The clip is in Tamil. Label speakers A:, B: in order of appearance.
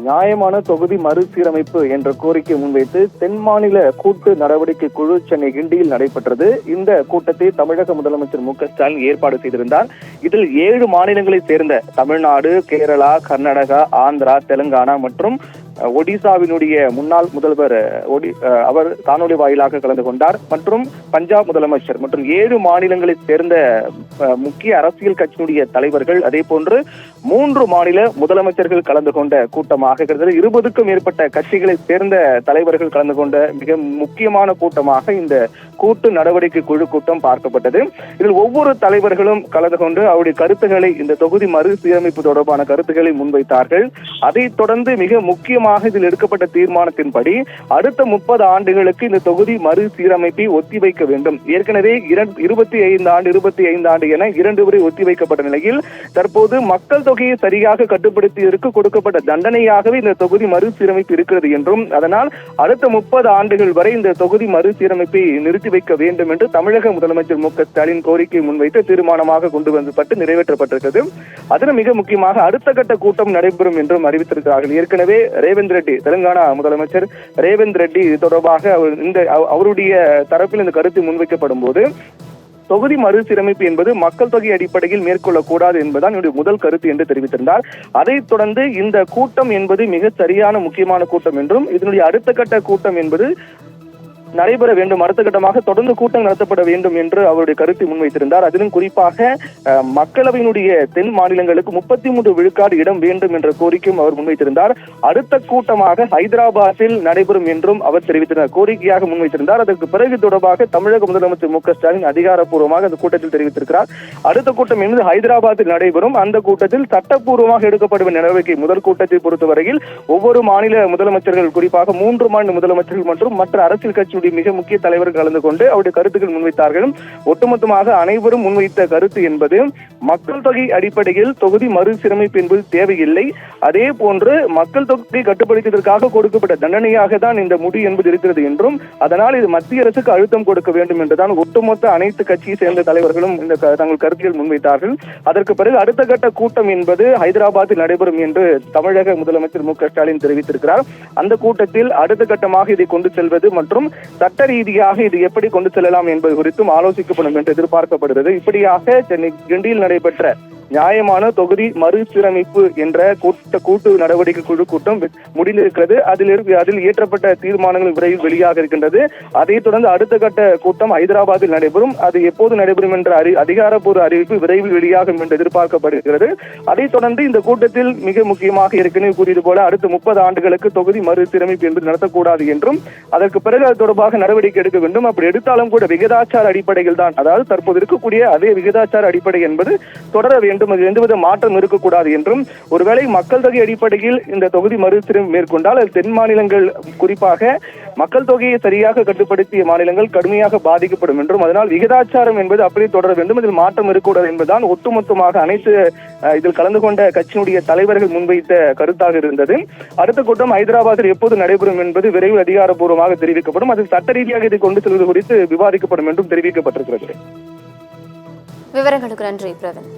A: நியாயமான தொகுதி மறுசீரமைப்பு என்ற கோரிக்கை முன்வைத்து தென் மாநில கூட்டு நடவடிக்கை குழு சென்னை கிண்டியில் நடைபெற்றது. இந்த கூட்டத்தை தமிழக முதலமைச்சர் மு.க.ஸ்டாலின் ஏற்பாடு செய்திருந்தார். இதில் 7 மாநிலங்களைச் சேர்ந்த தமிழ்நாடு, கேரளா, கர்நாடகா, ஆந்திரா, தெலுங்கானா மற்றும் ஒடிசாவினுடைய முன்னாள் முதல்வர் அவர் காணொலி வாயிலாக கலந்து கொண்டார். மற்றும் பஞ்சாப் முதலமைச்சர் மற்றும் 7 மாநிலங்களைச் சேர்ந்த முக்கிய அரசியல் கட்சியினுடைய தலைவர்கள், அதே போன்று 3 மாநில முதலமைச்சர்கள் கலந்து கொண்ட கூட்டமாக இருக்கிறது. 20க்கும் மேற்பட்ட கட்சிகளைச் சேர்ந்த தலைவர்கள் கலந்து கொண்ட மிக முக்கியமான கூட்டமாக இந்த கூட்டு நடவடிக்கை குழு கூட்டம் பார்க்கப்பட்டது. இதில் ஒவ்வொரு தலைவர்களும் கலந்து கொண்டு அவருடைய கருத்துக்களை, இந்த தொகுதி மறுசீரமைப்பு தொடர்பான கருத்துக்களை முன்வைத்தார்கள். அதைத் தொடர்ந்து மிக முக்கியமாக இதில் எடுக்கப்பட்ட தீர்மானத்தின்படி அடுத்த 30 ஆண்டுகளுக்கு இந்த தொகுதி மறுசீரமைப்பை ஒத்திவைக்க வேண்டும். ஏற்கனவே 25 ஆண்டு என 2 முறை ஒத்திவைக்கப்பட்ட நிலையில் தற்போது மக்கள் தொகையை சரியாக கட்டுப்படுத்தியதற்கு கொடுக்கப்பட்ட தண்டனையாகவே இந்த தொகுதி மறுசீரமைப்பு இருக்கிறது என்றும், அதனால் அடுத்த 30 ஆண்டுகள் வரை இந்த தொகுதி மறுசீரமைப்பை நிறுத்தி வைக்க வேண்டும் என்று தமிழக முதலமைச்சர் மு.க.ஸ்டாலின் கோரிக்கை முன்வைத்து தீர்மானமாக கொண்டு வந்துப்பட்டு நிறைவேற்றப்பட்டிருக்கிறது. அதில் மிக முக்கியமாக அடுத்த கட்ட கூட்டம் நடைபெறும் என்றும் அறிவித்திருக்கிறார்கள். ஏற்கனவே ரேவந்த் ரெட்டி, தெலுங்கானா முதலமைச்சர் ரேவந்த் ரெட்டி தொடர்பாக அவருடைய தரப்பில் இந்த கருத்து முன்வைக்கப்படும் போது, தொகுதி மறுசீரமைப்பு என்பது மக்கள் தொகை அடிப்படையில் மேற்கொள்ளக்கூடாது என்பதுதான் என்னுடைய முதல் கருத்து என்று தெரிவித்திருந்தார். அதைத் தொடர்ந்து இந்த கூட்டம் என்பது மிக சரியான முக்கியமான கூட்டம் என்றும், இதனுடைய அடுத்த கட்ட கூட்டம் என்பது நடைபெற வேண்டும், அடுத்த கட்டமாக தொடர்ந்து கூட்டம் நடத்தப்பட வேண்டும் என்று அவருடைய கருத்தை முன்வைத்திருந்தார். அதிலும் குறிப்பாக மக்களவையினுடைய தென் மாநிலங்களுக்கு 33 விழுக்காடு இடம் வேண்டும் என்ற கோரிக்கையும் அவர் முன்வைத்திருந்தார். அடுத்த கூட்டமாக ஹைதராபாத்தில் நடைபெறும் என்றும் அவர் தெரிவித்திருந்தார், கோரிக்கையாக முன்வைத்திருந்தார். அதற்கு பிறகு தொடர்பாக தமிழக முதலமைச்சர் மு.க.ஸ்டாலின் அதிகாரப்பூர்வமாக அந்த கூட்டத்தில் தெரிவித்திருக்கிறார். அடுத்த கூட்டம் என்பது ஹைதராபாத்தில் நடைபெறும். அந்த கூட்டத்தில் சட்டப்பூர்வமாக எடுக்கப்படும் நடவடிக்கை. முதல் கூட்டத்தை பொறுத்தவரையில் ஒவ்வொரு மாநில முதலமைச்சர்கள், குறிப்பாக 3 மாநில முதலமைச்சர்கள் மற்றும் மற்ற அரசியல் கட்சி மிக முக்கிய தலைவர்கள் கலந்து கொண்டு அவருடைய கருத்துக்கள் முன்வைத்தார்கள். ஒட்டுமொத்தமாக அனைவரும் முன்வைத்த கருத்து என்பது, மக்கள் தொகை அடிப்படையில் தொகுதி மறுசீரமைப்பு என்பது தேவையில்லை, அதே போன்று மக்கள் தொகை கட்டுப்படுத்தியதற்காக கொடுக்கப்பட்ட தண்டனையாக தான் இந்த முடிவு என்பது இருக்கிறது என்றும், அதனால் இது மத்திய அரசுக்கு அழுத்தம் கொடுக்க வேண்டும் என்றுதான் ஒட்டுமொத்த அனைத்து கட்சியை சேர்ந்த தலைவர்களும் இந்த தங்கள் கருத்துக்கள் முன்வைத்தார்கள். அதற்கு பிறகு அடுத்த கட்ட கூட்டம் என்பது ஹைதராபாத்தில் நடைபெறும் என்று தமிழக முதலமைச்சர் மு.க.ஸ்டாலின் தெரிவித்திருக்கிறார். அந்த கூட்டத்தில் அடுத்த கட்டமாக இதை கொண்டு செல்வது மற்றும் சட்ட ரீதியாக இது எப்படி கொண்டு செல்லலாம் என்பது குறித்தும் ஆலோசிக்கப்படும் என்று எதிர்பார்க்கப்படுகிறது. இப்படியாக சென்னை கிண்டியில் நடைபெற்ற நியாயமான தொகுதி மறுசீரமைப்பு என்ற கூட்டு நடவடிக்கை குழு கூட்டம் முடிந்திருக்கிறது. அதில் இயற்றப்பட்ட தீர்மானங்கள் விரைவில் வெளியாக இருக்கின்றது. அதைத் தொடர்ந்து அடுத்த கட்ட கூட்டம் ஹைதராபாத்தில் நடைபெறும். அது எப்போது நடைபெறும் என்ற அதிகாரப்பூர்வ அறிவிப்பு விரைவில் வெளியாகும் என்று எதிர்பார்க்கப்படுகிறது. அதைத் தொடர்ந்து இந்த கூட்டத்தில் மிக முக்கியமாக ஏற்கனவே கூறியது போல அடுத்த 30 ஆண்டுகளுக்கு தொகுதி மறுசீரமைப்பு என்பது நடத்தக்கூடாது என்றும், அதற்கு பிறகு அது தொடர்பாக நடவடிக்கை எடுக்க வேண்டும். அப்படி எடுத்தாலும் கூட விகிதாச்சார அடிப்படையில் தான், அதாவது தற்போது இருக்கக்கூடிய அதே விகிதாச்சார அடிப்படை என்பது தொடர வேண்டும், அதில் எந்தவித மாற்றம் இருக்கக்கூடாது என்றும், ஒருவேளை மக்கள் தொகை அடிப்படையில் இந்த தொகுதி மறுசீரமைப்பு மேற்கொண்டால் அது தென் மாநிலங்கள், குறிப்பாக மக்கள் தொகையை சரியாக கட்டுப்படுத்திய மாநிலங்கள் கடுமையாக பாதிக்கப்படும் என்றும், அதனால் விகிதாச்சாரம் என்பது அப்படியே தொடர வேண்டும், இதில் மாற்றம் இருக்கக்கூடாது என்பதுதான் ஒட்டுமொத்தமாக அனைத்து இதில் கலந்து கொண்ட கட்சியினுடைய தலைவர்கள் முன்வைத்த கருத்தாக இருந்தது. அடுத்த கூட்டம் ஹைதராபாத்தில் எப்போது நடைபெறும் என்பது விரைவில் அதிகாரப்பூர்வமாக தெரிவிக்கப்படும். அதில் சட்ட ரீதியாக இதை கொண்டு செல்வது குறித்து விவாதிக்கப்படும் என்றும் தெரிவிக்கப்பட்டிருக்கிறது.
B: விவரங்களுக்கு நன்றி பிரவீன்.